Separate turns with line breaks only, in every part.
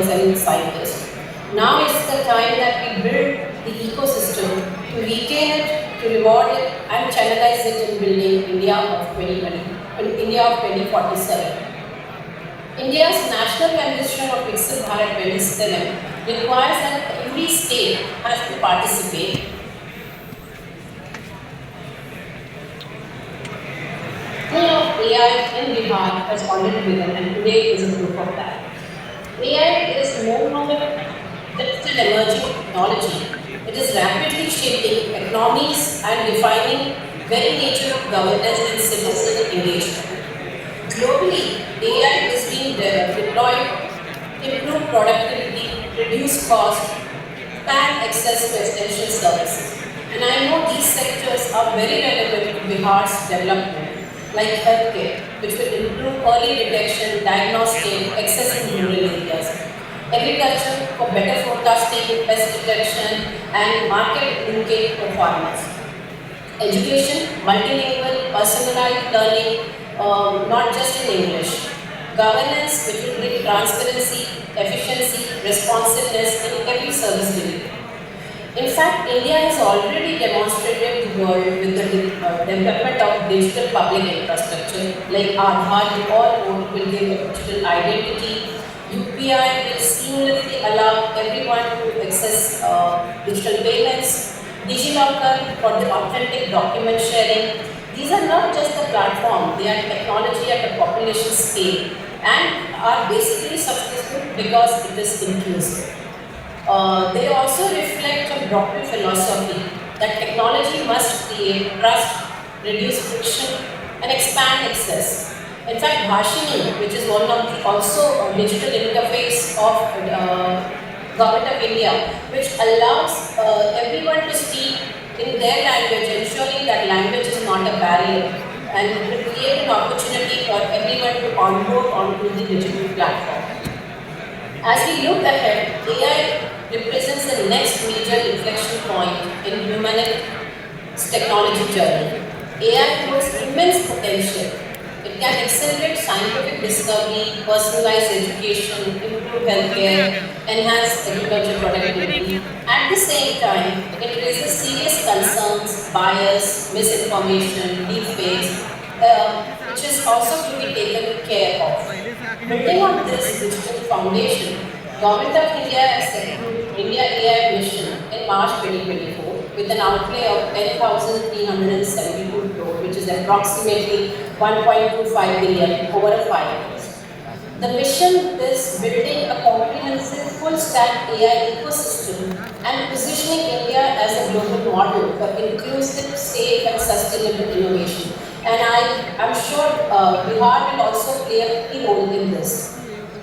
and scientists. Now is the time that we build the ecosystem to retain it, to reward it, and channelize it in building India of 2020, India of 2047. India's national ambition of Viksit Bharat 27 requires that every state has to participate. Of AI in Bihar has already begun, and today is a proof of that. AI is no longer just an emerging technology. It is rapidly shaping economies and defining very nature of governance and citizen engagement. Globally, AI is being deployed to improve productivity, reduce cost, expand access to essential services. And I know these sectors are very relevant to Bihar's development, like healthcare, which will improve early detection, diagnostic, access in rural areas. Agriculture for better forecasting, pest detection, and market linkage for farmers. Education, multilingual, personalized learning, not just in English. Governance, which will bring transparency, efficiency, responsiveness in every service delivery. In fact, India has already demonstrated to the world with the development of digital public infrastructure like Aadhaar. You all know will give a digital identity. UPI will seamlessly allow everyone to access digital payments. DigiLocker for the authentic document sharing. These are not just the platform, they are technology at a population scale and are basically successful because it is inclusive. They also reflect a broader philosophy that technology must create trust, reduce friction, and expand access. In fact, Bhashini, which is one of the also a digital interface of Government of India, which allows everyone to speak in their language, ensuring that language is not a barrier, and to create an opportunity for everyone to onboard onto the digital platform. As we look ahead, AI represents the next major inflection point in humanity's technology journey. AI holds immense potential. It can accelerate scientific discovery, personalize education, improve healthcare, enhance agriculture productivity. At the same time, it raises serious concerns, bias, misinformation, deepfakes, which is also to be taken care of. Building on this digital foundation, Government of India has set India AI mission in March 2024 with an outlay of 10,372 crore, which is approximately 1.25 billion over a 5 years. The mission is building a comprehensive full-stack AI ecosystem and positioning India as a global model for inclusive, safe and sustainable innovation. And I'm sure Bihar will also play a key role in this.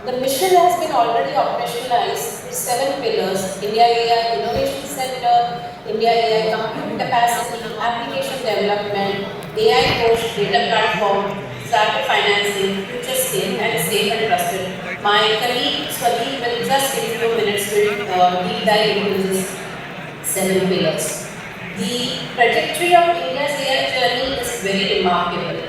The mission has been already operationalized with 7 pillars: India AI Innovation Center, India AI Compute Capacity, Application Development, AI Coach, Data Platform, Startup Financing, Future State, and Safe and Trusted. My colleague Swati will just in a few minutes will deep dive into these 7 pillars. The trajectory of India's AI journey is very remarkable.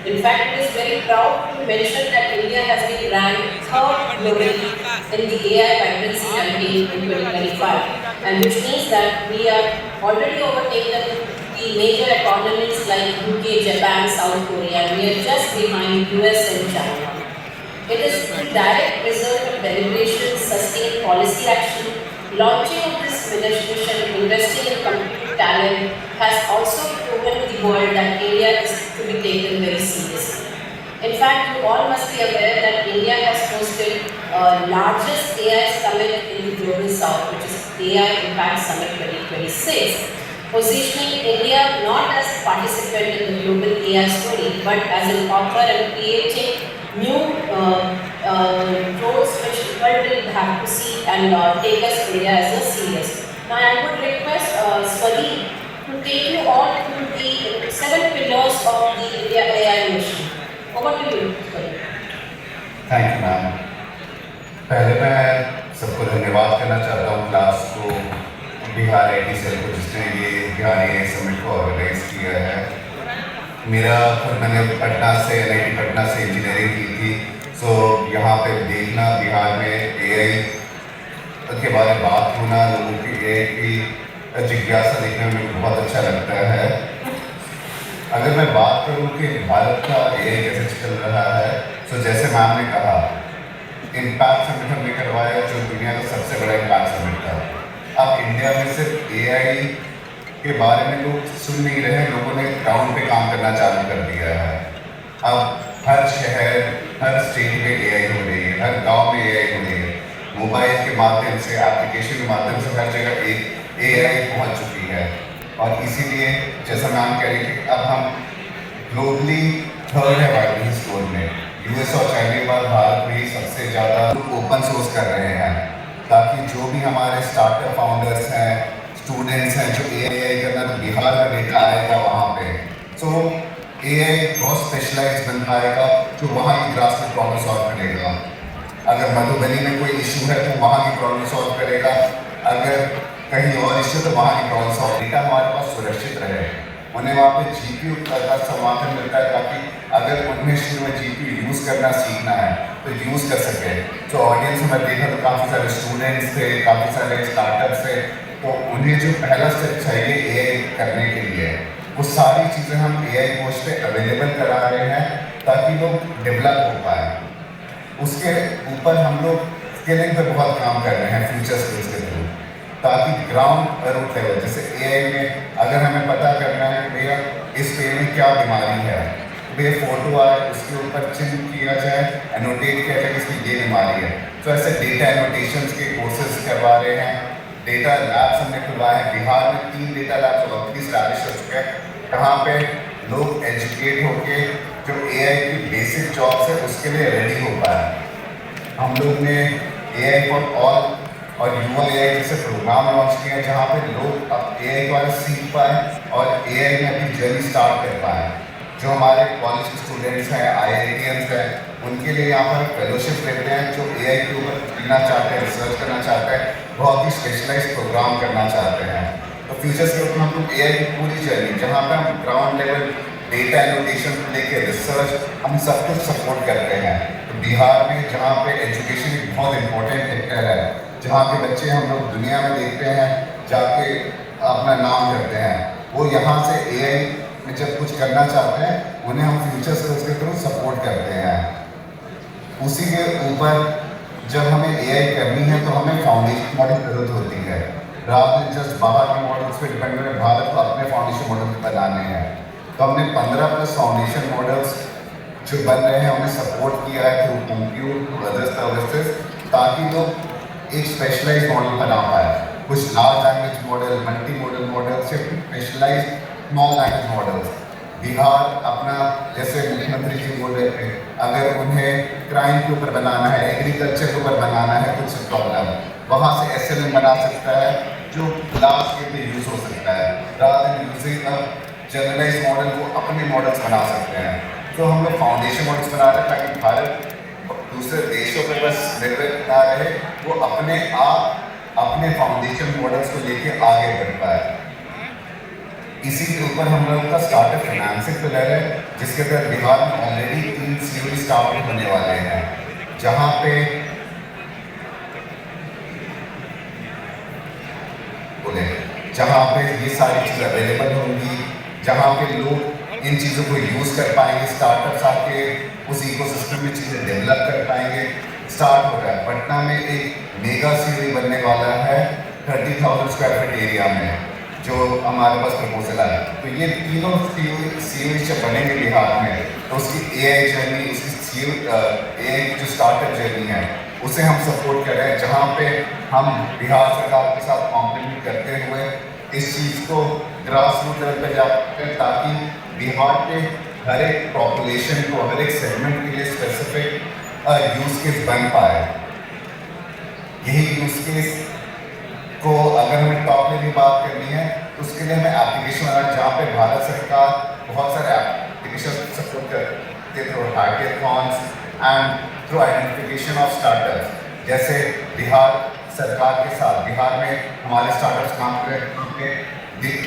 In fact, it is very proud to mention that India has been ranked third globally in the AI vibrancy campaign in 2025, and which means that we are already overtaken the major economies like UK, Japan, South Korea, and we are just behind US and China. It is the direct result of deliberation, sustained policy action. Launching of this mission, investing in computing talent, has also proven to the world that India is to be taken very seriously. In fact, you all must be aware that India has hosted largest AI summit in the Global South, which is AI Impact Summit 2026, positioning India not as a participant in the global AI story, but as an author and creating new roles which the world will have to see and take us India as a serious. Now I would request Swati to take you all through the 7 pillars of the India AI mission. Over to you, Swati.
Thank you ma'am. पहले मैं सबको धन्यवाद करना चाहता हूँ class को, Bihar IT cell को, जिसने ये बिहार AI समिट को ऑर्गेनाइज किया है। मेरा खुद मैंने पटना से NIT पटना से इंजीनियरिंग की थी, सो यहाँ पे देखना बिहार में AI के बारे में बात होना, लोगों की जिज्ञासा देखने में मुझे बहुत अच्छा लगता है। अगर मैं बात करूं कि भारत का AI कैसे चल रहा है, तो जैसे मैम ने कहा, इम्पैक्ट समिट हमने करवाया जो दुनिया का सबसे बड़ा इम्पैक्ट समिट था। अब इंडिया में सिर्फ AI के बारे में लोग सुन नहीं रहे, लोगों ने ग्राउंड पे काम करना चालू कर दिया है। अब हर शहर, हर स्टेट में AI हो रही है, हर गांव में AI हो रही है। मोबाइल के माध्यम से, एप्लीकेशन के माध्यम से हर जगह AI पहुंच चुकी है। और इसीलिए जैसा मैम कह रही थी, अब हम ग्लोबली थर्ड है वाइब्रेंट स्टोर में। US और चाइना के बाद भारत में ही सबसे ज़्यादा ओपन सोर्स कर रहे हैं, ताकि जो भी हमारे स्टार्टअप फाउंडर्स हैं, स्टूडेंट्स हैं, जो AI करना, तो बिहार का डेटा आएगा वहाँ पे, तो AI बहुत स्पेशलाइज बन पाएगा, जो वहाँ की ग्रास में प्रॉब्लम सॉल्व करेगा। अगर मधुबनी में कोई इशू है तो वहाँ की प्रॉब्लम सॉल्व करेगा, अगर कहीं और इशू तो वहाँ की प्रॉब्लम सॉल्व। डेटा हमारे पास सुरक्षित रहे, उन्हें वहाँ पे GPU का समर्थन मिलता है, ताकि अगर उन्हें शुरू में GPU यूज़ करना सीखना है तो यूज़ कर सके। तो ऑडियंस में देखा तो काफ़ी सारे स्टूडेंट्स थे, काफ़ी सारे स्टार्टअप्स थे, तो उन्हें जो पहला स्टेप चाहिए AI करने के लिए, वो सारी चीज़ें हम AI कोच पे अवेलेबल करा रहे हैं, ताकि लोग डेवलप हो पाए। उसके ऊपर हम लोग स्केलिंग पे बहुत काम कर रहे हैं फ्यूचर स्किल्स के थ्रू, ताकि ग्राउंड रूट लेवल, जैसे AI में अगर हमें पता करना है कि भैया इस पेड़ में क्या बीमारी है, भैया फोटो आए, उसके ऊपर चिन्ह किया जाए, एनोटेट किया जाए कि इसकी ये बीमारी है। तो ऐसे डेटा एनोटेशंस के कोर्सेज करवा रहे हैं। डेटा लैब्स हमने खुलवाए हैं। बिहार में 3 डेटा लैब्स ऑलरेडी स्टैब्लिश हो चुके हैं, जहाँ पे लोग एजुकेट होके जो AI की बेसिक जॉब्स है उसके लिए रेडी हो पाए। हम लोग ने AI फॉर ऑल और युवा AI जैसे प्रोग्राम लॉन्च किए हैं, जहाँ पे लोग अब AI के बारे में सीख पाए और AI में अपनी जर्नी स्टार्ट कर पाए। जो हमारे कॉलेज के स्टूडेंट्स हैं, IITians हैं, उनके लिए यहाँ पर फेलोशिप देते हैं, जो AI के ऊपर पढ़ना चाहते हैं, रिसर्च करना चाहते हैं, बहुत ही स्पेशलाइज प्रोग्राम करना चाहते हैं। तो फ्यूचर्स के ऊपर हम लोग AI की पूरी जर्नी, जहाँ पर हम ग्राउंड लेवल डेटा एनोटेशन को लेकर रिसर्च, हम सब कुछ सपोर्ट करते हैं। तो बिहार में जहाँ पे एजुकेशन एक बहुत इंपॉर्टेंट सेक्टर है, जहाँ के बच्चे हम लोग दुनिया में देखते हैं, जाके अपना नाम करते हैं, वो यहाँ से AI में जब कुछ करना चाहते हैं, उन्हें हम फ्यूचर स्किल्स के थ्रू सपोर्ट करते हैं। उसी के ऊपर जब हमें AI करनी है तो हमें फाउंडेशन मॉडल की जरूरत होती है, रात में जस्ट बाहर के मॉडल्स पे डिपेंड करें, भारत को अपने फाउंडेशन मॉडल बनाने हैं। तो हमने 15+ फाउंडेशन मॉडल्स जो बन रहे हैं उन्हें सपोर्ट किया है through compute, through other services, ताकि लोग एक स्पेशलाइज मॉडल बना पाए। कुछ large language model, multi model model से specialise small language models. Bihar अपना, जैसे मुख्यमंत्री जी बोल रहे थे, अगर उन्हें क्राइम के ऊपर बनाना है, एग्रीकल्चर के ऊपर बनाना है कुछ प्रॉब्लम, वहाँ से SLM बना सकता है जो लार्ज स्केल पे यूज़ हो सकता है। Rather than using a generalise model, वो अपने मॉडल्स बना सकते हैं। तो हम लोग फाउंडेशन मॉडल्स बना रहे हैं, ताकि भारत दूसरे देशों पे बस निर्भर ना रहे, वो अपने आप अपने फाउंडेशन मॉडल्स को लेके आगे बढ़ पाए। इसी के ऊपर हम लोग का स्टार्टअप फाइनेंसिंग पिलर है, जिसके तहत बिहार में ऑलरेडी 3 COE स्टार्टअप होने वाले हैं, जहाँ पे ये सारी चीज़ अवेलेबल होंगी, जहाँ पे लोग इन चीज़ों को यूज़ कर पाएंगे, स्टार्टअप्स आके उस इकोसिस्टम में चीज़ें डेवलप कर पाएंगे। स्टार्ट हो रहा है पटना में एक मेगा COE बनने वाला है 30,000 स्क्वायर फीट एरिया में, जो हमारे पास प्रपोजल आया। तो ये तीनों COE जब बनेंगे बिहार में, तो उसकी AI जर्नी, उसकी AI की जो स्टार्टअप जर्नी है, उसे हम सपोर्ट कर रहे हैं, जहाँ पे हम बिहार सरकार के साथ कॉम्प्लीमेंट करते हुए इस चीज़ को ग्रास रूट लेवल पर जाते हैं, ताकि बिहार के हर एक पॉपुलेशन को, हर एक सेगमेंट के लिए स्पेसिफिक यूज़ केस बन पाए। यही यूज़ केस को अगर हमें टॉप लेवल की बात करनी है, तो उसके लिए हमें एप्लीकेशन बनाना, जहाँ पे भारत सरकार बहुत सारे एप्लीकेशन सपोर्ट करते हैं through hackathons and through identification of startups. जैसे बिहार सरकार के साथ बिहार में हमारे स्टार्टअप्स काम कर रहे हैं,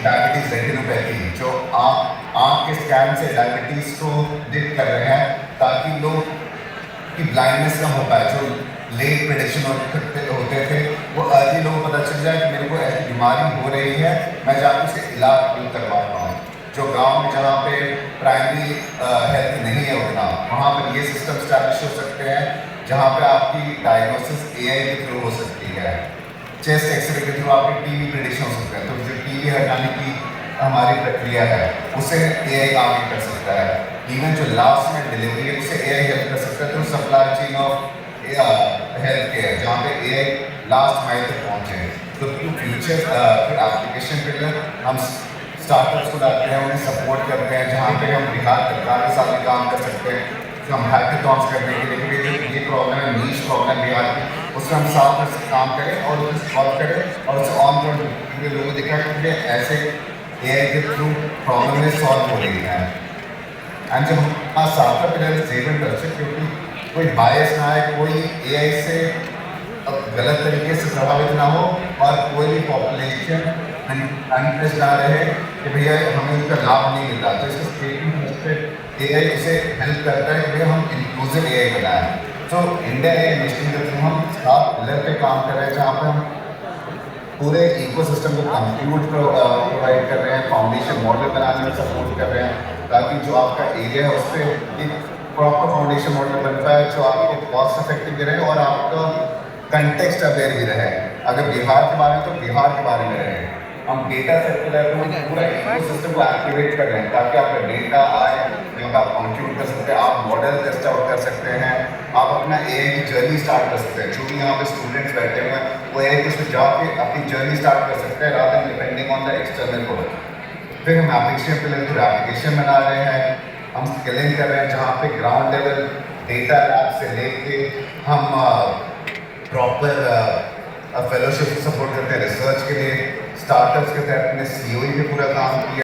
डायबिटीज़ रेटिनोपैथी, जो आँख के स्कैन से डायबिटीज़ को डिटेक्ट कर रहे हैं, ताकि लोग की ब्लाइंडनेस कम हो पाए। जो लेट प्रेडिक्शन होते थे, वो बीमारी हो रही है मैं जाकर उसे इलाज भी करवा पाऊँ। जो गांव में जहाँ पे प्राइमरी हेल्थ नहीं है उतना, वहाँ पर ये सिस्टम स्टैब्लिश हो सकते हैं जहाँ पे आपकी डायग्नोसिस एआई के थ्रू हो सकती है। चेस्ट एक्सरे के थ्रू आपकी टीबी प्रिडिक्शन हो सकता है, तो जो टीबी हटाने की हमारी प्रक्रिया है उसे एआई आगे कर सकता है। इवन जो लास्ट में डिलीवरी है उसे एआई हेल्प कर सकता है through supply chain of health care, जहाँ पे एआई लास्ट माइल तक पहुँचे। तो फ्यूचर फिर एप्लीकेशन के लिए हम स्टार्टअप्स को लाते हैं, उन्हें सपोर्ट करते हैं, जहाँ पे हम बिहार सरकार के साथ भी काम कर सकते हैं। तो हम हैकाथॉन्स करने के लिए ये प्रॉब्लम है, नीश प्रॉब्लम बिहार की, उसमें हम साथ में काम करें और उसे सॉल्व करें और उसे ऑन ग्राउंड लोगों को दिखाएं कि ऐसे एआई के थ्रू प्रॉब्लम सॉल्व हो रही है। एंड जब हमारा सातवां पिलर इज जेबल कल्चर, क्योंकि कोई बायस ना आए, कोई एआई से गलत तरीके से प्रभावित ना हो और कोई भी पॉपुलेशन अनप्रेस ना रहे कि भैया हमें उसका लाभ नहीं मिल रहा। तो इसका स्टेटमेंट एआई उसे हेल्प करता है कि भैया हम इंक्लूसिव एआई बनाएं। तो इंडिया एआई इनिशिएटिव के थ्रू हम 7 पिलर पे काम कर रहे हैं, जहाँ पे हम पूरे इकोसिस्टम को कंप्यूट प्रोवाइड कर रहे हैं, फाउंडेशन मॉडल बनाने में सपोर्ट कर रहे हैं, ताकि जो आपका एरिया है उस पर एक प्रॉपर फाउंडेशन मॉडल बन पाए जो आपको कॉस्ट इफेक्टिव भी रहे और आपका कंटेक्स्ट अवेयर भी रहे। अगर बिहार के बारे में तो बिहार के बारे में रहे। हम डेटा सर्कुलर को पूरा इकोसिस्टम को एक्टिवेट कर रहे हैं ताकि आपका डेटा आए, जो आप कंप्यूट कर सकते हैं, आप मॉडल टेस्ट आउट कर सकते हैं, आप अपना एआई की जर्नी स्टार्ट कर सकते हैं। जो भी यहाँ पे स्टूडेंट्स बैठे हुए हैं वो एआई के थ्रू जाके अपनी जर्नी स्टार्ट कर सकते हैं rather than depending on the external world. फिर हम एप्लीकेशन पे लेकर एप्लीकेशन बना रहे हैं, हम स्किलिंग कर रहे हैं जहाँ पे ग्राउंड लेवल डेटा लैब से लेके हम प्रॉपर फेलोशिप सपोर्ट करते हैं रिसर्च के लिए। स्टार्टअप्स के तहत हमने सीओई पे पूरा काम किया।